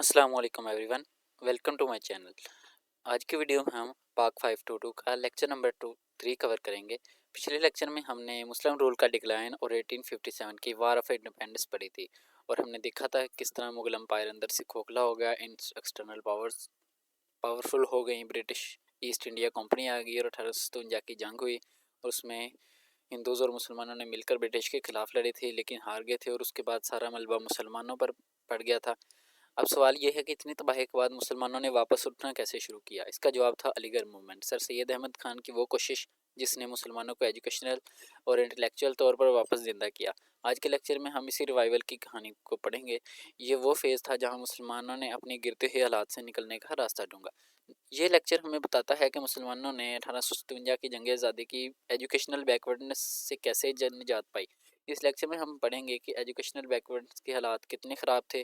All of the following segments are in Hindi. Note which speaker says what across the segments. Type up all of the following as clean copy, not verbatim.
Speaker 1: अस्सलाम वालेकुम everyone, welcome to my channel. आज की वीडियो में हम पाक 522 का लेक्चर नंबर 3 कवर करेंगे। पिछले लेक्चर में हमने मुस्लिम रूल का डिक्लाइन और 1857 की वार ऑफ इंडिपेंडेंस पढ़ी थी और हमने देखा था किस तरह मुगल एम्पायर अंदर से खोखला हो गया, इन एक्सटर्नल पावर्स पावरफुल हो गई, ब्रिटिश ईस्ट इंडिया कंपनी आ गई और 1857 की जंग हुई और उसमें हिंदूज़ और मुसलमानों ने मिलकर ब्रिटिश के खिलाफ लड़ी थी लेकिन हार गए थे और उसके बाद सारा मलबा मुसलमानों पर पड़ गया था। अब सवाल ये है कि इतनी तबाही के बाद मुसलमानों ने वापस उठना कैसे शुरू किया। इसका जवाब था अलीगढ़ मूवमेंट, सर सैयद अहमद खान की वो कोशिश जिसने मुसलमानों को एजुकेशनल और इंटेलेक्चुअल तौर पर वापस जिंदा किया। आज के लेक्चर में हम इसी रिवाइवल की कहानी को पढ़ेंगे। ये वो फेज़ था जहां मुसलमानों ने अपने गिरते हुए हालात से निकलने का रास्ता ढूंढा। ये लेक्चर हमें बताता है कि मुसलमानों ने 1857 की जंग आज़ादी की एजुकेशनल बैकवर्डनेस से कैसे निजात पाई। इस लेक्चर में हम पढ़ेंगे कि एजुकेशनल बैकवर्डनेस के हालात कितने ख़राब थे,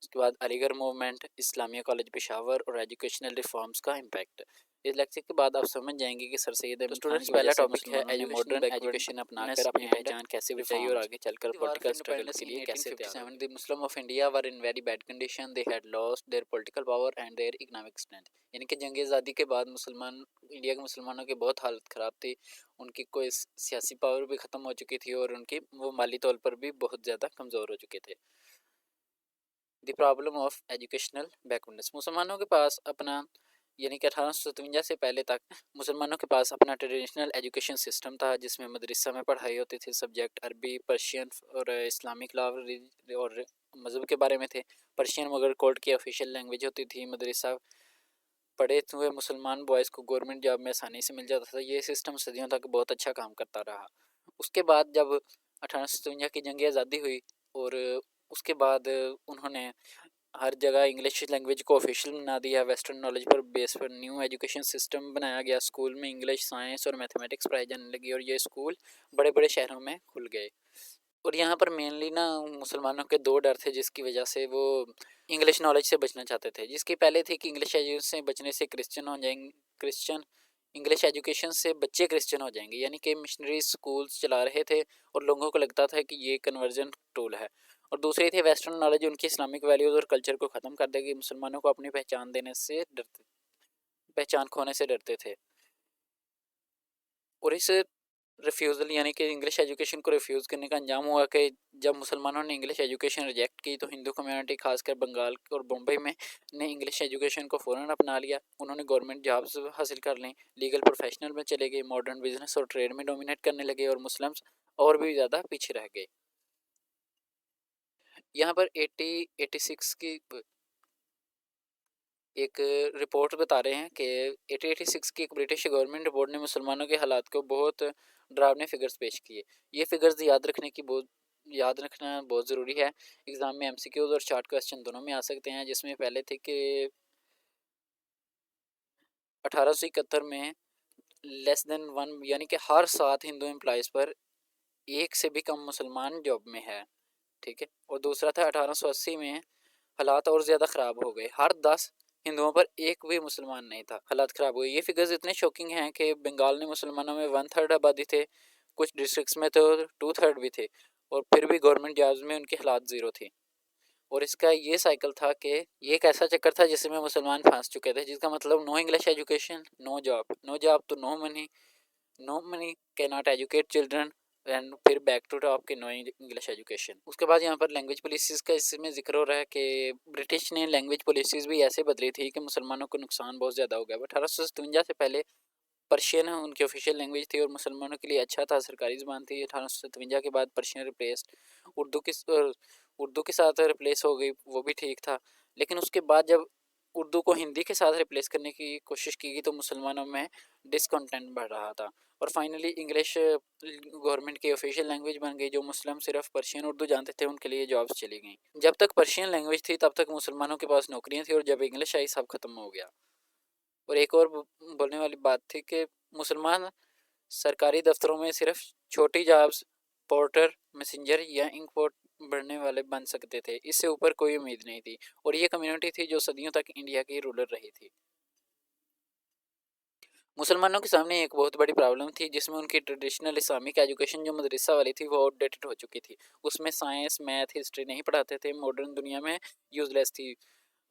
Speaker 1: उसके बाद अलीगढ़ मूवमेंट, इस्लामिया कॉलेज पेशावर और एजुकेशनल रिफॉर्म्स का इम्पैक्ट। इस लेक्चर के बाद आप समझ जाएंगे कि सर सैयद अहमद खान की वजह से मुसलमानों ने मॉडर्न एजुकेशन अपनाकर अपनी पहचान कैसे बचाई और आगे चलकर पॉलिटिकल स्ट्रगल के लिए कैसे तैयार हुए। The Muslim of India were in very bad condition, they had lost their political power and their economic strength. यानी कि जंग आज़ादी के बाद मुसलमान इंडिया के मुसलमानों की बहुत हालत ख़राब थी, उनकी कोई सियासी पावर भी ख़त्म हो चुकी थी और उनकी वो माली तौर पर भी बहुत ज़्यादा कमज़ोर हो चुके थे। The problem of educational backwardness, मुसलमानों के पास अपना यानी कि 1857 से पहले तक मुसलमानों के पास अपना ट्रेडिशनल एजुकेशन सिस्टम था जिसमें मदरसा में पढ़ाई होती थी, सब्जेक्ट अरबी, पर्शियन और इस्लामिक लॉ और मज़हब के बारे में थे। पर्शियन मगर कोर्ट की ऑफिशियल लैंग्वेज होती थी। मदरसा पढ़े हुए मुसलमान बॉयज़ को गवर्नमेंट जॉब में आसानी से मिल जाता था। ये सिस्टम सदियों तक बहुत अच्छा काम करता रहा। उसके बाद जब 1857 की जंग आज़ादी हुई और उसके बाद उन्होंने हर जगह इंग्लिश लैंग्वेज को ऑफिशियल बना दिया। वेस्टर्न नॉलेज पर बेस पर न्यू एजुकेशन सिस्टम बनाया गया। स्कूल में इंग्लिश, साइंस और मैथमेटिक्स पढ़ाई जाने लगी और ये स्कूल बड़े बड़े शहरों में खुल गए। और यहाँ पर मेनली ना मुसलमानों के दो डर थे जिसकी वजह से वो इंग्लिश नॉलेज से बचना चाहते थे। जिसकी पहले थी कि इंग्लिश एजुकेशन से बचने से क्रिश्चियन हो जाएंगे, क्रिश्चियन इंग्लिश एजुकेशन से बच्चे क्रिश्चियन हो जाएंगे, यानी कि मिशनरी स्कूल्स चला रहे थे और लोगों को लगता था कि ये कन्वर्जन टूल है। और दूसरी थी वेस्टर्न नॉलेज उनकी इस्लामिक वैल्यूज़ और कल्चर को ख़त्म कर देगी। मुसलमानों को अपनी पहचान देने से डरते, पहचान खोने से डरते थे। और इस रिफ्यूज़ल यानी कि इंग्लिश एजुकेशन को रिफ्यूज़ करने का अंजाम हुआ कि जब मुसलमानों ने इंग्लिश एजुकेशन रिजेक्ट की तो हिंदू कम्युनिटी खासकर बंगाल और बम्बई में ने इंग्लिश एजुकेशन को फ़ौरन अपना लिया। उन्होंने गवर्नमेंट जॉब्स हासिल कर लीं, लीगल प्रोफेशनल में चले गए, मॉडर्न बिजनेस और ट्रेड में डोमिनेट करने लगे और मुस्लिम्स और भी ज़्यादा पीछे रह गए। यहाँ पर 86 की एक रिपोर्ट बता रहे हैं कि 1886 की एक ब्रिटिश गवर्नमेंट रिपोर्ट ने मुसलमानों के हालात को बहुत डरावने फिगर्स पेश किए। ये फिगर्स याद रखना बहुत ज़रूरी है। एग्ज़ाम में एमसीक्यूज़ और शॉर्ट क्वेश्चन दोनों में आ सकते हैं। जिसमें पहले थे कि 1871 में लेस देन वन यानी कि हर 7 हिंदू एम्प्लॉइज़ पर एक से भी कम मुसलमान जॉब में है, ठीक है। और दूसरा था 1880 में हालात और ज़्यादा ख़राब हो गए, हर 10 हिंदुओं पर एक भी मुसलमान नहीं था, हालात ख़राब हुए। ये फिगर्स इतने शॉकिंग हैं कि बंगाल ने मुसलमानों में 1/3 आबादी थे, कुछ डिस्ट्रिक्ट्स में तो 2/3 भी थे और फिर भी गवर्नमेंट जॉब्स में उनकी हालात ज़ीरो थी। और इसका ये साइकिल था कि ये एक ऐसा चक्कर था जिसमें मुसलमान फंस चुके थे, जिसका मतलब no English education, no job तो no money can not educate children and फिर बैक टू टॉप के नो इंग्लिश एजुकेशन। उसके बाद यहाँ पर लैंग्वेज पॉलिसीज़ का इसमें जिक्र हो रहा है कि ब्रिटिश ने लैंग्वेज पॉलिसीज़ भी ऐसे बदली थी कि मुसलमानों को नुकसान बहुत ज़्यादा हो गया। 1857 से पहले पर्शियन उनकी ऑफिशियल लैंग्वेज थी और मुसलमानों के लिए अच्छा था, सरकारी ज़बान थी। 1857 के बाद पर्शियन रिप्लेस्ड उर्दू की उर्दू के साथ रिप्लेस हो गई, वो भी ठीक था। लेकिन उसके बाद जब उर्दू को हिंदी के साथ रिप्लेस करने की कोशिश की गई तो मुसलमानों में डिसकंटेंट बढ़ रहा था और फाइनली इंग्लिश गवर्नमेंट की ऑफिशियल लैंग्वेज बन गई। जो मुस्लिम सिर्फ पर्शियन उर्दू जानते थे उनके लिए जॉब्स चली गई। जब तक पर्शियन लैंग्वेज थी तब तक मुसलमानों के पास नौकरियां थी और जब इंग्लिश आई सब खत्म हो गया। और एक और बोलने वाली बात थी कि मुसलमान सरकारी दफ्तरों में सिर्फ छोटी जॉब्स पोर्टर, मैसेंजर या इंक पोर्ट बढ़ने वाले बन सकते थे, इससे ऊपर कोई उम्मीद नहीं थी। और ये कम्युनिटी थी जो सदियों तक इंडिया की रूलर रही थी। मुसलमानों के सामने एक बहुत बड़ी प्रॉब्लम थी जिसमें उनकी ट्रेडिशनल इस्लामिक एजुकेशन जो मदरसा वाली थी वो आउटडेटेड हो चुकी थी। उसमें साइंस, मैथ, हिस्ट्री नहीं पढ़ाते थे, मॉडर्न दुनिया में यूज़लेस थी।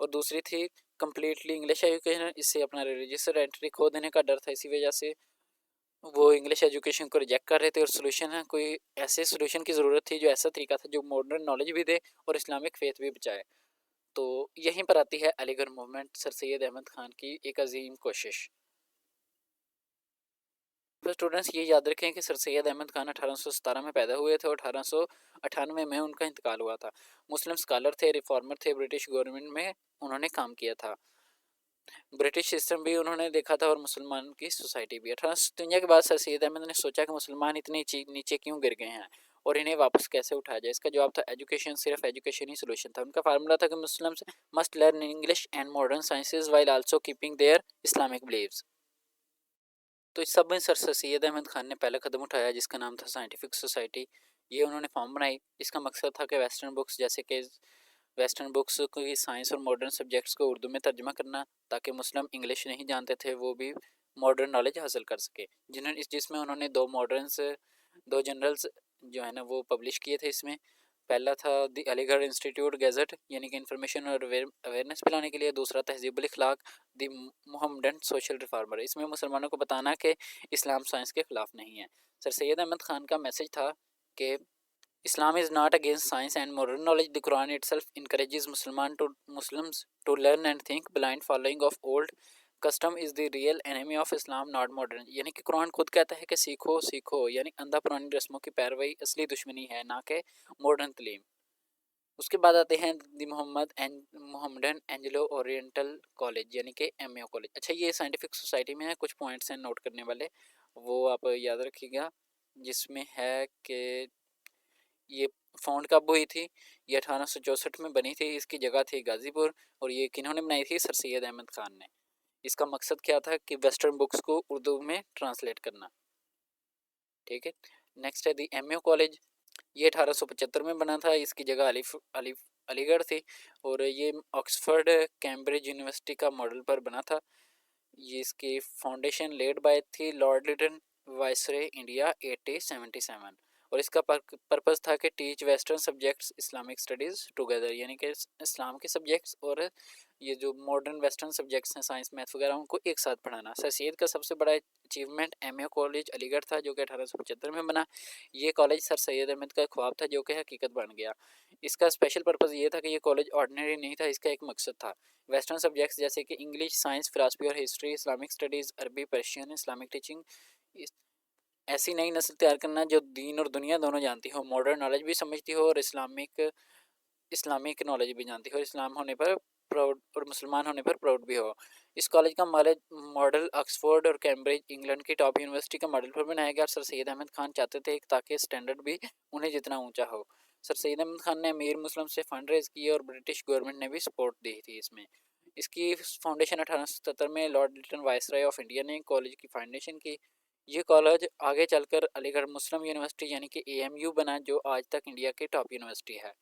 Speaker 1: और दूसरी थी कम्प्लीटली इंग्लिश एजुकेशन, इससे अपना रिलीजियस आइडेंटिटी खो देने का डर था, इसी वजह से वो इंग्लिश एजुकेशन को रिजेक्ट कर रहे थे। और सोल्यूशन है, कोई ऐसे सोल्यूशन की ज़रूरत थी जो ऐसा तरीका था जो मॉडर्न नॉलेज भी दे और इस्लामिक फेथ भी बचाए। तो यहीं पर आती है अलीगढ़ मूवमेंट, सर सैयद अहमद खान की एक अजीम कोशिश। तो स्टूडेंट्स ये याद रखें कि सर सैयद अहमद खान 1817 में पैदा हुए थे और 1898 में उनका इंतकाल हुआ था। मुस्लिम स्कॉलर थे, रिफॉर्मर थे, ब्रिटिश गवर्नमेंट में उन्होंने काम किया था, ब्रिटिश सिस्टम भी उन्होंने देखा था और मुसलमान की सोसाइटी भी। 1857 के बाद सर सैयद अहमद ने सोचा कि मुसलमान इतने नीचे क्यों गिर गए हैं और इन्हें वापस कैसे उठाया जाए। इसका जवाब था एजुकेशन, सिर्फ एजुकेशन ही सोल्यूशन था। उनका फार्मूला था कि Muslims must learn English and modern sciences while also keeping their Islamic beliefs. तो इस सब में सर सैयद अहमद खान ने पहला कदम उठाया जिसका नाम था साइंटिफिक सोसाइटी। ये उन्होंने फॉर्म बनाई। इसका मकसद था कि वेस्टर्न बुक्स जैसे कि वेस्टर्न बुक्स की साइंस और मॉडर्न सब्जेक्ट्स को उर्दू में तर्जमा करना, ताकि मुस्लिम इंग्लिश नहीं जानते थे वो भी मॉडर्न नॉलेज हासिल कर सके। जिसमें उन्होंने दो जनरल्स जो है ना वो पब्लिश किए थे। इसमें पहला था द अलीगढ़ इंस्टीट्यूट गैजेट, यानी कि इन्फॉर्मेशन और अवेयरनेस फैलाने के लिए। दूसरा तहजीबुल अखलाक द मोहम्मडन सोशल रिफॉर्मर, इसमें मुसलमानों को बताना कि इस्लाम साइंस के ख़िलाफ़ नहीं है। सर सैयद अहमद खान का मैसेज था कि Islam is not against science and modern knowledge. The Quran itself encourages Muslims to learn and think. Blind following of old custom is the real enemy of Islam, not modern. यानी कि कुरान खुद कहता है कि सीखो सीखो, यानी अंधा पुरानी रस्मों की पैरवी असली दुश्मनी है, ना कि मॉडर्न तलीम। उसके बाद आते हैं दी मोहम्मदन एंजेलो ओरिएंटल कॉलेज, यानी कि एमएओ कॉलेज। अच्छा, ये साइंटिफिक सोसाइटी में है, कुछ पॉइंट्स हैं नोट करने वाले, वो आप याद रखिएगा। जिसमें है कि ये फाउंड कब हुई थी? ये 1864 में बनी थी। इसकी जगह थी गाज़ीपुर और ये किन्होंने बनाई थी? सर सैयद अहमद खान ने। इसका मकसद क्या था कि वेस्टर्न बुक्स को उर्दू में ट्रांसलेट करना। ठीक है, नेक्स्ट है दी एमएओ कॉलेज। ये 1875 में बना था। इसकी जगह अलीगढ़ थी और ये ऑक्सफोर्ड कैम्ब्रिज यूनिवर्सिटी का मॉडल पर बना था। ये इसकी फाउंडेशन लेड बाय थी लॉर्ड लिटन वाइसरे इंडिया 1877 और इसका पर्पस था कि teach western subjects Islamic studies together, यानी कि इस्लाम के सब्जेक्ट्स और ये जो मॉडर्न वेस्टर्न सब्जेक्ट्स हैं साइंस मैथ वगैरह उनको एक साथ पढ़ाना। सर सैयद का सबसे बड़ा अचीवमेंट एमए कॉलेज अलीगढ़ था जो कि 1875 में बना। ये कॉलेज सर सैयद अहमद का ख्वाब था जो कि हकीकत बन गया। इसका स्पेशल पर्पज़ ये था कि ये कॉलेज ऑर्डिनरी नहीं था, इसका एक मकसद था वेस्टर्न सब्जेक्ट्स जैसे कि इंग्लिश, साइंस, फिलासफी और हिस्ट्री, इस्लामिक स्टडीज़, अरबी, पर्शियन, इस्लामिक टीचिंग, ऐसी नई नस्ल तैयार करना जो दीन और दुनिया दोनों जानती हो, मॉडर्न नॉलेज भी समझती हो और इस्लामिक नॉलेज भी जानती हो, इस्लाम होने पर प्राउड और मुसलमान होने पर प्राउड भी हो। इस कॉलेज का मॉडल ऑक्सफोर्ड और कैम्ब्रिज इंग्लैंड की टॉप यूनिवर्सिटी का मॉडल पर बनाया गया। सर सैयद अहमद खान चाहते थे ताकि स्टैंडर्ड भी उन्हें जितना ऊंचा हो। सर सैयद अहमद खान ने अमीर मुस्लिम से फंड रेज किए और ब्रिटिश गवर्नमेंट ने भी सपोर्ट दी थी इसमें। इसकी फाउंडेशन 1877 में Lord Lytton viceroy of India ने कॉलेज की फाउंडेशन की। ये कॉलेज आगे चलकर अलीगढ़ मुस्लिम यूनिवर्सिटी यानी कि एएमयू बना जो आज तक इंडिया की टॉप यूनिवर्सिटी है।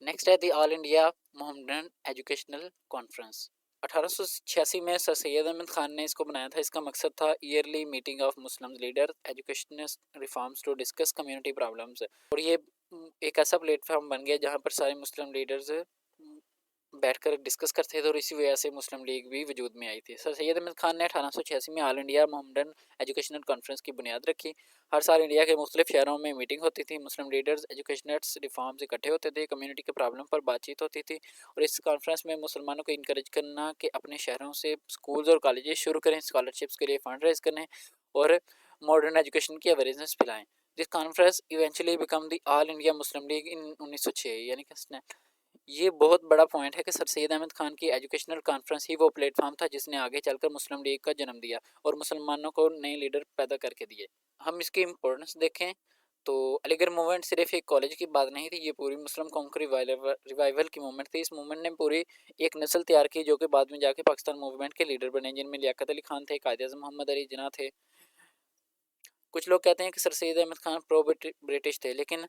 Speaker 1: नेक्स्ट है the all India Mohammedan educational conference. 1886 में सर सैयद अहमद खान ने इसको बनाया था। इसका मकसद था yearly meeting of Muslim leader educational reforms to discuss community problems, और ये एक ऐसा प्लेटफॉर्म बन गया जहाँ पर सारे मुस्लिम लीडर्स बैठकर डिस्कस करते थे और इसी वजह से मुस्लिम लीग भी वजूद में आई थी। सर सैयद अहमद खान ने 1886 में all India Mohammedan educational conference की बुनियाद रखी। हर साल इंडिया के मुख्तलिफ शहरों में मीटिंग होती थी, मुस्लिम लीडर्स, एजुकेशनर्स, रिफॉर्म्स इकट्ठे होते थे, कम्युनिटी के प्रॉब्लम पर बातचीत होती थी और इस कॉन्फ्रेंस में मुसलमानों को इनक्रेज करना कि अपने शहरों से स्कूल्स और कॉलेजेस शुरू करें, स्कॉलरशिप्स के लिए फंड रेज करें और मॉडर्न एजुकेशन की अवेयरनेस फैलाएं। This conference eventually become the all India Muslim League in 1906, यानी कि ये बहुत बड़ा पॉइंट है कि सर सैयद अहमद खान की एजुकेशनल कॉन्फ्रेंस ही वो प्लेटफॉर्म था जिसने आगे चलकर मुस्लिम लीग का जन्म दिया और मुसलमानों को नए लीडर पैदा करके दिए। हम इसकी इम्पोर्टेंस देखें तो अलीगढ़ मूवमेंट सिर्फ एक कॉलेज की बात नहीं थी, ये पूरी मुस्लिम कौम रिवाइवल की मूवमेंट थी। इस मूवमेंट ने पूरी एक नस्ल तैयार की जो कि बाद में जाके पाकिस्तान मूवमेंट के लीडर बने, जिनमें लियाकत अली खान थे, कायद आज़म मोहम्मद अली जिन्ना थे। कुछ लोग कहते हैं कि sir Syed Ahmad Khan pro British थे, लेकिन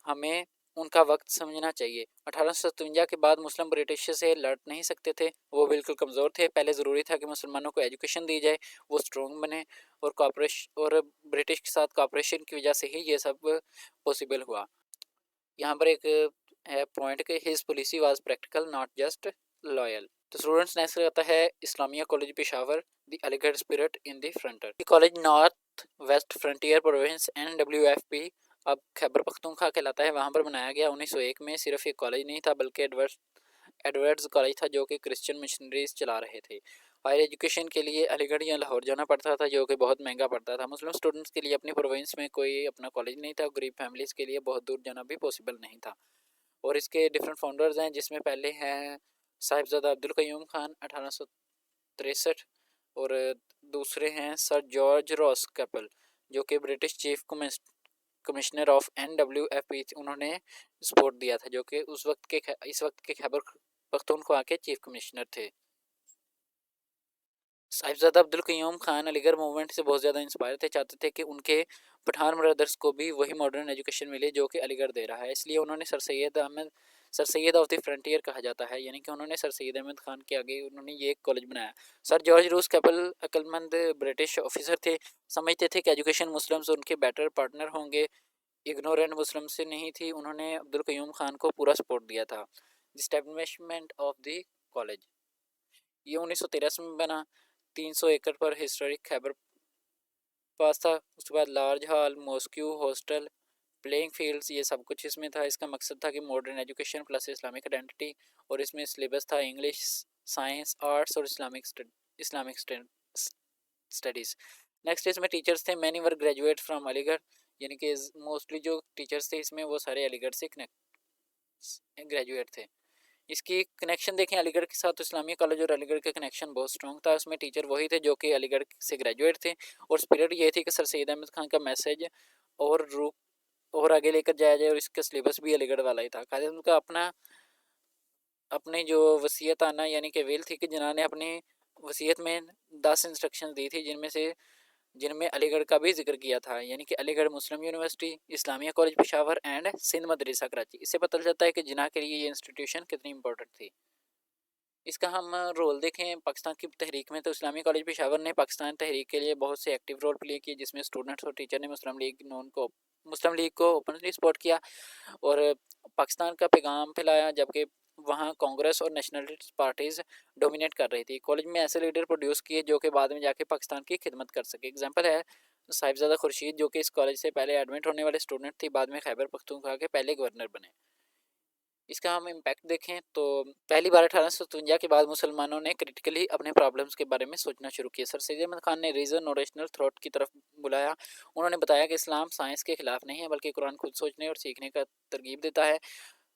Speaker 1: हमें उनका वक्त समझना चाहिए। 1857 के बाद मुस्लिम ब्रिटिश से लड़ नहीं सकते थे, वो बिल्कुल कमज़ोर थे। पहले ज़रूरी था कि मुसलमानों को एजुकेशन दी जाए, वो स्ट्रॉन्ग बने और ब्रिटिश के साथ कॉपरेशन की वजह से ही ये सब पॉसिबल हुआ। यहाँ पर एक है पॉइंट कि his policy was practical not just loyal. तो स्टूडेंट्स नेक्स्ट रहता है Islamia college Peshawar, the Aligarh spirit in the frontier. College north west frontier province NWFP अब खैबर पख्तूनख्वा कहलाता है, वहाँ पर बनाया गया। 1901 में सिर्फ एक कॉलेज नहीं था बल्कि एडवर्ड्स कॉलेज था जो कि क्रिश्चियन मिशनरीज चला रहे थे। हायर एजुकेशन के लिए अलीगढ़ या लाहौर जाना पड़ता था जो कि बहुत महंगा पड़ता था। मुस्लिम स्टूडेंट्स के लिए अपनी प्रोविंस में कोई अपना कॉलेज नहीं था, गरीब फैमिलीज़ के लिए बहुत दूर जाना भी पॉसिबल नहीं था। और इसके डिफरेंट फाउंडर्स हैं, जिसमें पहले हैं साहिबजादा अब्दुल कयूम खान 1863, और दूसरे हैं सर जॉर्ज रॉस कैपल जो कि British chief commissioner of NWFP, उन्होंने सपोर्ट दिया था, जो कि इस वक्त के खैबर पख्तूनख्वा के चीफ कमिश्नर थे। साहिबजादा अब्दुल कयूम खान अलीगढ़ मूवमेंट से बहुत ज़्यादा इंस्पायर थे, चाहते थे कि उनके पठान ब्रदर्स को भी वही मॉडर्न एजुकेशन मिले जो कि अलीगढ़ दे रहा है। इसलिए उन्होंने sir Syed of the frontier कहा जाता है, यानी कि उन्होंने सर सैयद अहमद खान के आगे उन्होंने ये एक कॉलेज बनाया। सर जॉर्ज रूस कैपल अक्लमंद ब्रिटिश ऑफिसर थे, समझते थे कि एजुकेशन मुस्लिम्स उनके बेटर पार्टनर होंगे, इग्नोरेंट मुस्लिम से नहीं थी। उन्होंने अब्दुल कयूम खान को पूरा सपोर्ट दिया था। इस्टेब्लिशमेंट ऑफ द कॉलेज ये 1913 में बना। 300 एकड़ पर हिस्टोरिक खैबर पास था। उसके बाद large hall, mosque, hostel, playing fields, ये सब कुछ इसमें था। इसका मकसद था कि modern education plus Islamic identity, और इसमें सिलेबस था इंग्लिश, साइंस, आर्ट्स और इस्लामिक स्टडीज़। नेक्स्ट इसमें टीचर्स थे, many were graduate from Aligarh, यानी कि मोस्टली जो टीचर्स थे इसमें वो सारे अलीगढ़ से ग्रेजुएट थे। इसकी कनेक्शन देखें अलीगढ़ के साथ, तो इस्लामिया कॉलेज और अलीगढ़ का कनेक्शन बहुत स्ट्रॉन्ग था। उसमें टीचर वही थे जो कि अलीगढ़ से ग्रेजुएट थे, और स्पिरिट ये थी कि सर सैयद अहमद खान का मैसेज और रूप और आगे लेकर जाया जाए, और इसका सिलेबस भी अलीगढ़ वाला ही था। कायदे उनका अपनी जो वसीयत आना यानी कि विल थी कि जिन्होंने अपनी वसीयत में 10 इंस्ट्रक्शन दी थी, जिनमें अलीगढ़ का भी जिक्र किया था, यानी कि Aligarh Muslim University, Islamia college Peshawar and Sindh Madrasa Karachi. इससे पता चलता है कि जिन्ना के लिए ये इंस्टीट्यूशन कितनी इंपॉर्टेंट थी। इसका हम रोल देखें पाकिस्तान की तहरीक में, तो इस्लामी कॉलेज पेशावर ने पाकिस्तान तहरीक के लिए बहुत से एक्टिव रोल प्ले किए, जिसमें स्टूडेंट्स और टीचर ने मुस्लिम लीग को ओपनली सपोर्ट किया और पाकिस्तान का पैगाम फैलाया, जबकि वहाँ कांग्रेस और नेशनलिस्ट पार्टीज़ डोमिनेट कर रही थी। कॉलेज में ऐसे लीडर प्रोड्यूस किए जो कि बाद में जाके पाकिस्तान की खिदमत कर सके। एग्जाम्पल है साहिबजादा खुर्शीद, जो कि इस कॉलेज से पहले एडमिट होने वाले स्टूडेंट थी, बाद में खैबर पख्तूनख्वा के पहले गवर्नर बने। इसका हम इम्पैक्ट देखें तो पहली बार 1857 के बाद मुसलमानों ने क्रिटिकली अपने प्रॉब्लम्स के बारे में सोचना शुरू किया। सर सैयद अहमद खान ने रीज़न और रेशनल थॉट की तरफ बुलाया। उन्होंने बताया कि इस्लाम साइंस के खिलाफ नहीं है, बल्कि कुरान खुद सोचने और सीखने का तरगीब देता है,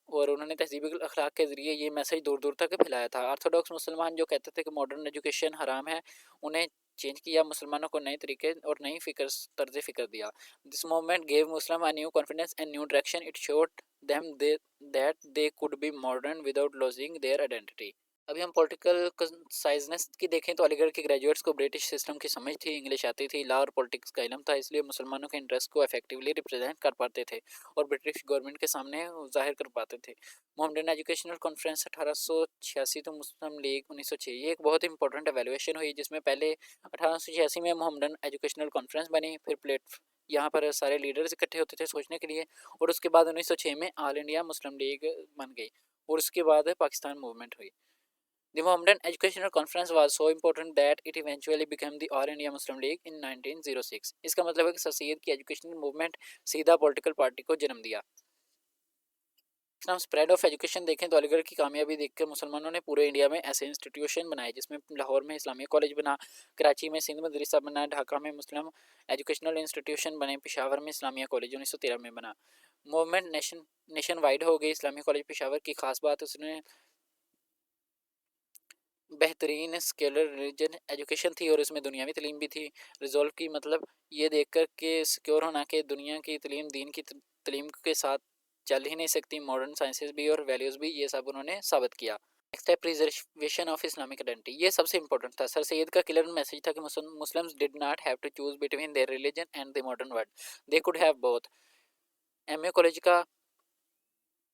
Speaker 1: और उन्होंने तहजीबी अखलाक के ज़रिए ये मैसेज दूर दूर तक फैलाया था। ऑर्थोडॉक्स मुसलमान जो कहते थे कि मॉडर्न एजुकेशन हराम है, उन्हें चेंज किया, मुसलमानों को नए तरीके और नई तर्ज फ़िक्र दिया। This movement gave Muslim a new confidence and new direction. It showed them that they could be modern without losing their identity. अभी हम पॉलिटिकल कंसाइजनेस की देखें तो अलीगढ़ के ग्रेजुएट्स को ब्रिटिश सिस्टम की समझ थी, इंग्लिश आती थी, लॉ और पॉलिटिक्स का इलम था, इसलिए मुसलमानों के इंटरेस्ट को इफेक्टिवली रिप्रेजेंट कर पाते थे और ब्रिटिश गवर्नमेंट के सामने जाहिर कर पाते थे। मोहम्मदन एजुकेशनल कॉन्फ्रेंस 1886 तो मुस्लिम लीग 1906, ये एक बहुत इंपॉर्टेंट एवेल्युएशन हुई, जिसमें पहले 1886 में मोहम्मदन एजुकेशनल कॉन्फ्रेंस बनी, फिर यहाँ पर सारे लीडर्स इकट्ठे होते थे सोचने के लिए, और उसके बाद 1906 में ऑल इंडिया मुस्लिम लीग बन गई, और उसके बाद पाकिस्तान मूवमेंट हुई। The Mohammedan Educational Conference was so important that it eventually became the All India Muslim League in 1906। इसका मतलब है कि सर सैयद की एजुकेशनल मूवमेंट सीधा पॉलिटिकल पार्टी को जन्म दिया। हम स्प्रेड ऑफ एजुकेशन देखें तो अलीगढ़ की कामयाबी देखकर मुसलमानों ने पूरे इंडिया में ऐसे इंस्टीट्यूशन बनाए, जिसमें लाहौर में इस्लामिया कॉलेज बना, कराची में सिंध मदरसा बना, ढाका में मुस्लिम एजुकेशनल इंस्टीट्यूशन बने, पेशावर में इस्लामिया कॉलेज 1913 में बना। मूवमेंट नेशन वाइड हो गई। इस्लामिया कॉलेज पेशावर की खास बात उसने बेहतरीन स्केलर रिलीजन एजुकेशन थी, और इसमें दुनियावी तलीम भी थी। रिजॉल्व की मतलब ये देख कर के सिक्योर होना कि दुनिया की तलीम दीन की तलीम के साथ चल ही नहीं सकती, मॉडर्न साइंसेज भी और वैल्यूज़ भी, ये सब उन्होंने साबित किया। नेक्स्ट है प्रिजर्वेशन ऑफ इस्लामिक आइडेंटिटी, ये सबसे इंपॉर्टेंट था। सर सैयद का क्लियर मैसेज था कि Muslims did not have to choose between their religion and the modern world, they could have both. MA college का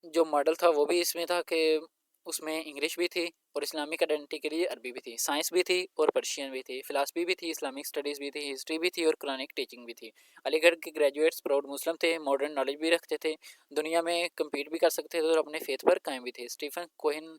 Speaker 1: जो मॉडल था वो भी इसमें था कि उसमें इंग्लिश भी थी और इस्लामिक आइडेंटिटी के लिए अरबी भी थी, साइंस भी थी और पर्शियन भी थी, फिलासफी भी थी, इस्लामिक स्टडीज़ भी थी, हिस्ट्री भी थी और कुरानिक टीचिंग भी थी। अलीगढ़ के ग्रेजुएट्स प्राउड मुस्लिम थे, मॉडर्न नॉलेज भी रखते थे, दुनिया में कम्पीट भी कर सकते थे और अपने फेथ पर कायम भी थे। Stephen Cohen